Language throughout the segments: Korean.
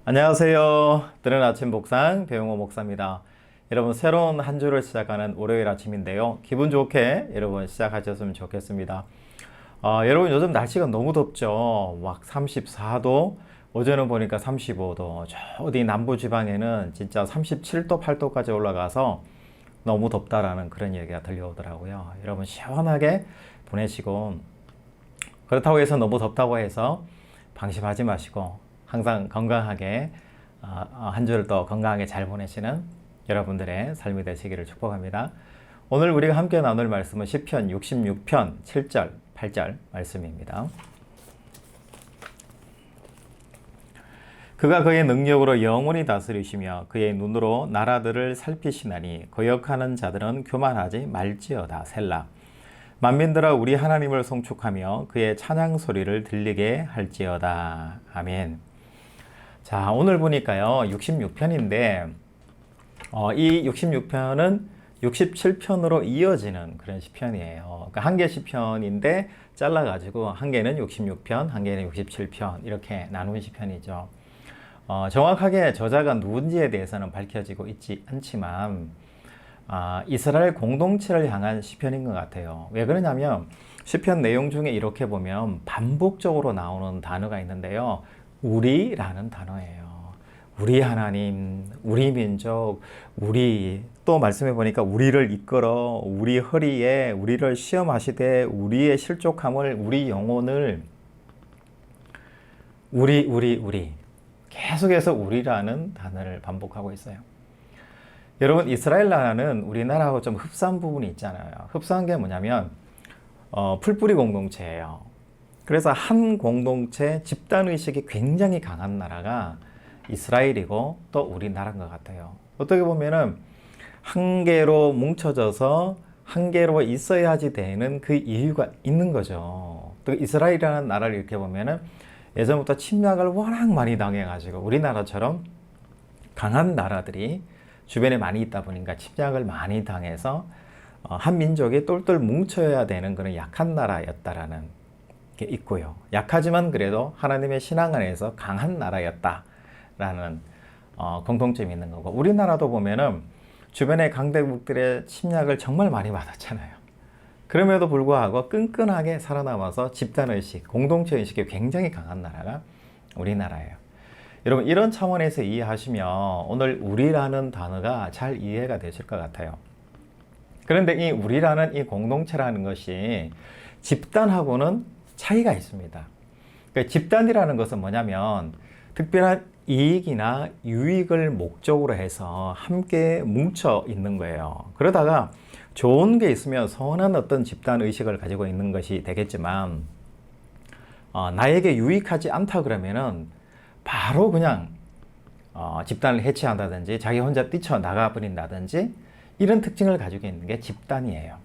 안녕하세요. 뜨는 아침 복상 배용호 목사입니다. 여러분, 새로운 한 주를 시작하는 월요일 아침인데요. 기분 좋게 여러분 시작하셨으면 좋겠습니다. 여러분, 요즘 날씨가 너무 덥죠. 막 34도, 어제는 보니까 35도, 저 어디 남부 지방에는 진짜 37도, 8도까지 올라가서 너무 덥다라는 그런 얘기가 들려오더라고요. 여러분, 시원하게 보내시고, 그렇다고 해서 너무 덥다고 해서 방심하지 마시고 항상 건강하게 한 주를 또 건강하게 잘 보내시는 여러분들의 삶이 되시기를 축복합니다. 오늘 우리가 함께 나눌 말씀은 시편 66편 7절, 8절 말씀입니다. 그가 그의 능력으로 영원히 다스리시며 그의 눈으로 나라들을 살피시나니 거역하는 자들은 교만하지 말지어다. 셀라. 만민들아, 우리 하나님을 송축하며 그의 찬양 소리를 들리게 할지어다. 아멘. 자, 오늘 보니까요 66편인데 이 66편은 67편으로 이어지는 그런 시편이에요. 그러니까 한 개 시편인데 잘라가지고 한 개는 66편, 한 개는 67편 이렇게 나눈 시편이죠. 정확하게 저자가 누군지에 대해서는 밝혀지고 있지 않지만 이스라엘 공동체를 향한 시편인 것 같아요. 왜 그러냐면 시편 내용 중에 이렇게 보면 반복적으로 나오는 단어가 있는데요. 우리라는 단어예요. 우리 하나님, 우리 민족, 우리, 또 말씀해 보니까 우리를 이끌어 우리 허리에 우리를 시험하시되 우리의 실족함을, 우리 영혼을, 우리 계속해서 우리라는 단어를 반복하고 있어요. 여러분, 이스라엘 나라는 우리나라하고 좀 흡사한 부분이 있잖아요. 흡사한 게 뭐냐면 풀뿌리 공동체예요. 그래서 한 공동체 집단의식이 굉장히 강한 나라가 이스라엘이고 또 우리나라인 것 같아요. 어떻게 보면은 한 개로 뭉쳐져서 한 개로 있어야지 되는 그 이유가 있는 거죠. 또 이스라엘이라는 나라를 이렇게 보면은 예전부터 침략을 워낙 많이 당해가지고 우리나라처럼 강한 나라들이 주변에 많이 있다 보니까 침략을 많이 당해서 한 민족이 똘똘 뭉쳐야 되는 그런 약한 나라였다라는 게 있고요. 약하지만 그래도 하나님의 신앙 안에서 강한 나라였다라는 공통점이 있는 거고, 우리나라도 보면은 주변의 강대국들의 침략을 정말 많이 받았잖아요. 그럼에도 불구하고 끈끈하게 살아남아서 집단의식, 공동체의식이 굉장히 강한 나라가 우리나라예요. 여러분, 이런 차원에서 이해하시면 오늘 우리라는 단어가 잘 이해가 되실 것 같아요. 그런데 이 우리라는 이 공동체라는 것이 집단하고는 차이가 있습니다. 그러니까 집단이라는 것은 뭐냐면 특별한 이익이나 유익을 목적으로 해서 함께 뭉쳐 있는 거예요. 그러다가 좋은 게 있으면 선한 어떤 집단 의식을 가지고 있는 것이 되겠지만 나에게 유익하지 않다 그러면은 바로 그냥 집단을 해체한다든지 자기 혼자 뛰쳐나가 버린다든지 이런 특징을 가지고 있는 게 집단이에요.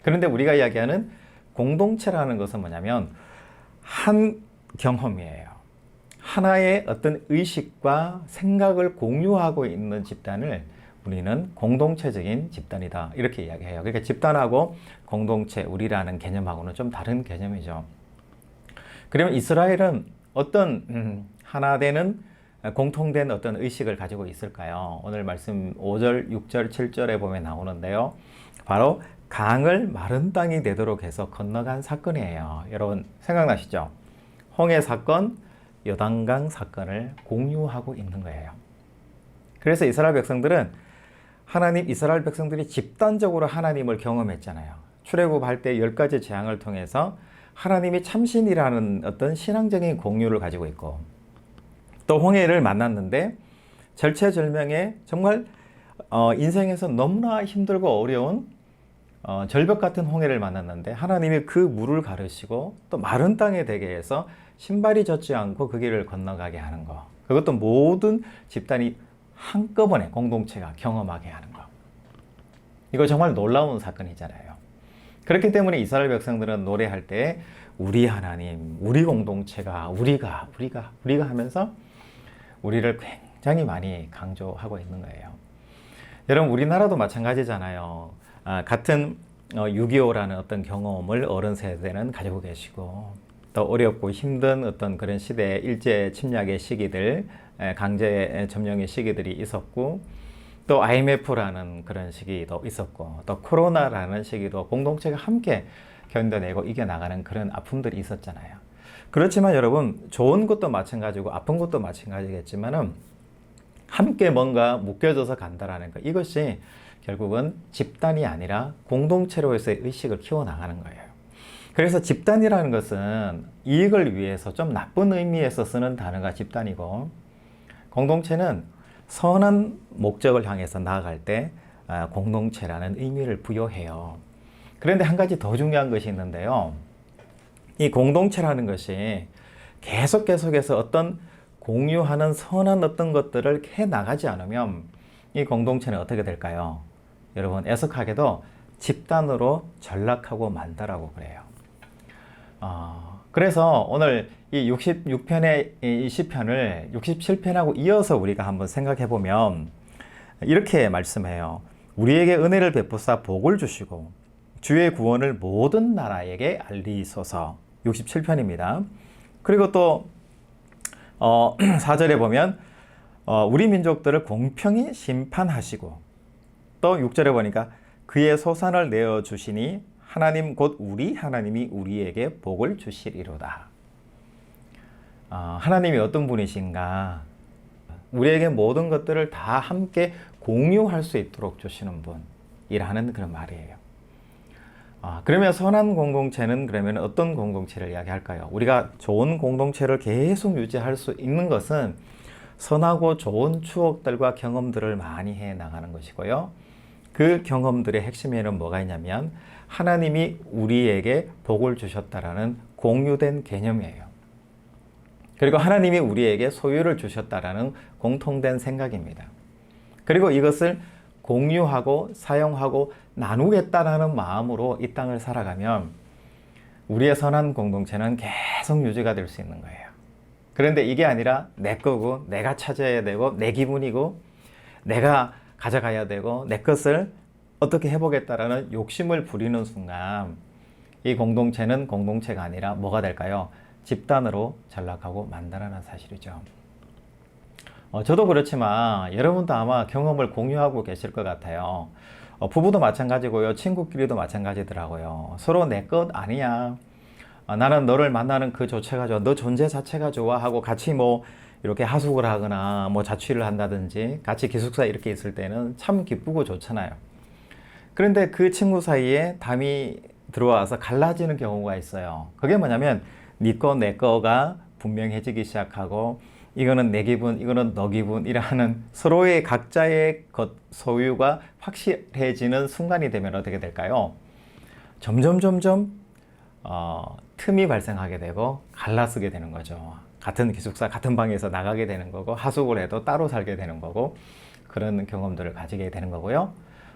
그런데 우리가 이야기하는 공동체라는 것은 뭐냐면 한 경험이에요. 하나의 어떤 의식과 생각을 공유하고 있는 집단을 우리는 공동체적인 집단이다 이렇게 이야기해요. 그러니까 집단하고 공동체, 우리라는 개념하고는 좀 다른 개념이죠. 그러면 이스라엘은 어떤 하나 되는 공통된 어떤 의식을 가지고 있을까요? 오늘 말씀 5절, 6절, 7절에 보면 나오는데요. 바로 강을 마른 땅이 되도록 해서 건너간 사건이에요. 여러분 생각나시죠? 홍해 사건, 요단강 사건을 공유하고 있는 거예요. 그래서 이스라엘 백성들은 이스라엘 백성들이 집단적으로 하나님을 경험했잖아요. 출애굽할 때 10가지 재앙을 통해서 하나님이 참신이라는 어떤 신앙적인 공유를 가지고 있고, 또 홍해를 만났는데 절체절명의 정말 인생에서 너무나 힘들고 어려운 절벽 같은 홍해를 만났는데 하나님이 그 물을 가르시고 또 마른 땅에 되게 해서 신발이 젖지 않고 그 길을 건너가게 하는 거, 그것도 모든 집단이 한꺼번에 공동체가 경험하게 하는 거, 이거 정말 놀라운 사건이잖아요. 그렇기 때문에 이스라엘 백성들은 노래할 때 우리 하나님, 우리 공동체가, 우리가 하면서 우리를 굉장히 많이 강조하고 있는 거예요. 여러분 우리나라도 마찬가지잖아요. 같은 6.25라는 어떤 경험을 어른 세대는 가지고 계시고 또 어렵고 힘든 어떤 그런 시대의 일제 침략의 시기들, 강제 점령의 시기들이 있었고 또 IMF라는 그런 시기도 있었고 또 코로나라는 시기도 공동체가 함께 견뎌내고 이겨나가는 그런 아픔들이 있었잖아요. 그렇지만 여러분 좋은 것도 마찬가지고 아픈 것도 마찬가지겠지만은 함께 뭔가 묶여져서 간다라는 것, 이것이 결국은 집단이 아니라 공동체로서의 의식을 키워나가는 거예요. 그래서 집단이라는 것은 이익을 위해서 좀 나쁜 의미에서 쓰는 단어가 집단이고 공동체는 선한 목적을 향해서 나아갈 때 공동체라는 의미를 부여해요. 그런데 한 가지 더 중요한 것이 있는데요. 이 공동체라는 것이 계속해서 어떤 공유하는 선한 어떤 것들을 해 나가지 않으면 이 공동체는 어떻게 될까요? 여러분 애석하게도 집단으로 전락하고 만다라고 그래요. 그래서 오늘 이 66편의 이 시편을 67편하고 이어서 우리가 한번 생각해 보면 이렇게 말씀해요. 우리에게 은혜를 베푸사 복을 주시고 주의 구원을 모든 나라에게 알리소서. 67편입니다. 그리고 또 4절에 보면 우리 민족들을 공평히 심판하시고 또 6절에 보니까 그의 소산을 내어주시니 하나님 곧 우리 하나님이 우리에게 복을 주시리로다. 하나님이 어떤 분이신가? 우리에게 모든 것들을 다 함께 공유할 수 있도록 주시는 분이라는 그런 말이에요. 그러면 선한 공동체는 그러면 어떤 공동체를 이야기할까요? 우리가 좋은 공동체를 계속 유지할 수 있는 것은 선하고 좋은 추억들과 경험들을 많이 해 나가는 것이고요. 그 경험들의 핵심에는 뭐가 있냐면 하나님이 우리에게 복을 주셨다라는 공유된 개념이에요. 그리고 하나님이 우리에게 소유를 주셨다라는 공통된 생각입니다. 그리고 이것을 공유하고 사용하고 나누겠다라는 마음으로 이 땅을 살아가면 우리의 선한 공동체는 계속 유지가 될 수 있는 거예요. 그런데 이게 아니라 내 거고 내가 찾아야 되고 내 기분이고 내가 가져가야 되고 내 것을 어떻게 해보겠다라는 욕심을 부리는 순간 이 공동체는 공동체가 아니라 뭐가 될까요? 집단으로 전락하고 만다라는 사실이죠. 저도 그렇지만 여러분도 아마 경험을 공유하고 계실 것 같아요. 부부도 마찬가지고요. 친구끼리도 마찬가지더라고요. 서로 내 것 아니야. 나는 너를 만나는 그 자체가 좋아. 너 존재 자체가 좋아 하고 같이 뭐 이렇게 하숙을 하거나 뭐 자취를 한다든지 같이 기숙사 이렇게 있을 때는 참 기쁘고 좋잖아요. 그런데 그 친구 사이에 담이 들어와서 갈라지는 경우가 있어요. 그게 뭐냐면 네 거, 내 거가 분명해지기 시작하고 이거는 내 기분, 이거는 너 기분이라는 서로의 각자의 것, 소유가 확실해지는 순간이 되면 어떻게 될까요? 점점 틈이 발생하게 되고 갈라서게 되는 거죠. 같은 기숙사, 같은 방에서 나가게 되는 거고 하숙을 해도 따로 살게 되는 거고 그런 경험들을 가지게 되는 거고요.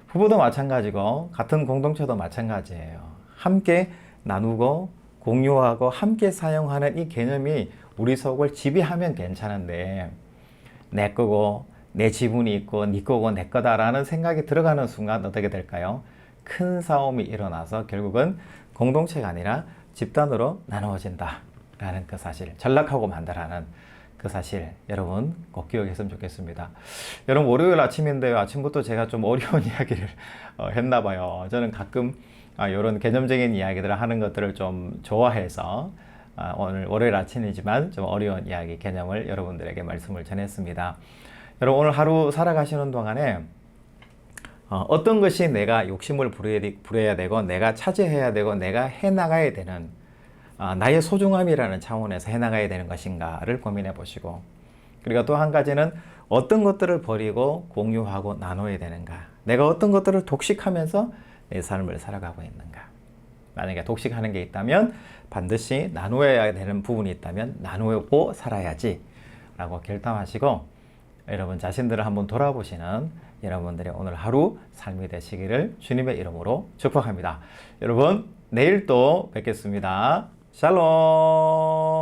부부도 마찬가지고 같은 공동체도 마찬가지예요. 함께 나누고 공유하고 함께 사용하는 이 개념이 우리 속을 지배하면 괜찮은데 내 거고 내 지분이 있고 네 거고 내 거다라는 생각이 들어가는 순간 어떻게 될까요? 큰 싸움이 일어나서 결국은 공동체가 아니라 집단으로 나누어진다라는 그 사실, 전락하고 만다라는 그 사실 여러분 꼭 기억했으면 좋겠습니다. 여러분 월요일 아침인데요. 아침부터 제가 좀 어려운 이야기를 했나 봐요. 저는 가끔 이런 개념적인 이야기들을 하는 것들을 좀 좋아해서 오늘 월요일 아침이지만 좀 어려운 이야기 개념을 여러분들에게 말씀을 전했습니다. 여러분 오늘 하루 살아가시는 동안에 어떤 것이 내가 욕심을 부려야 되고 내가 차지해야 되고 내가 해나가야 되는 나의 소중함이라는 차원에서 해나가야 되는 것인가를 고민해 보시고 그리고 또 한 가지는 어떤 것들을 버리고 공유하고 나눠야 되는가 내가 어떤 것들을 독식하면서 내 삶을 살아가고 있는가 만약에 독식하는 게 있다면 반드시 나누어야 되는 부분이 있다면 나누고 살아야지 라고 결단하시고 여러분 자신들을 한번 돌아보시는 여러분들의 오늘 하루 삶이 되시기를 주님의 이름으로 축복합니다. 여러분 내일 또 뵙겠습니다. 샬롬.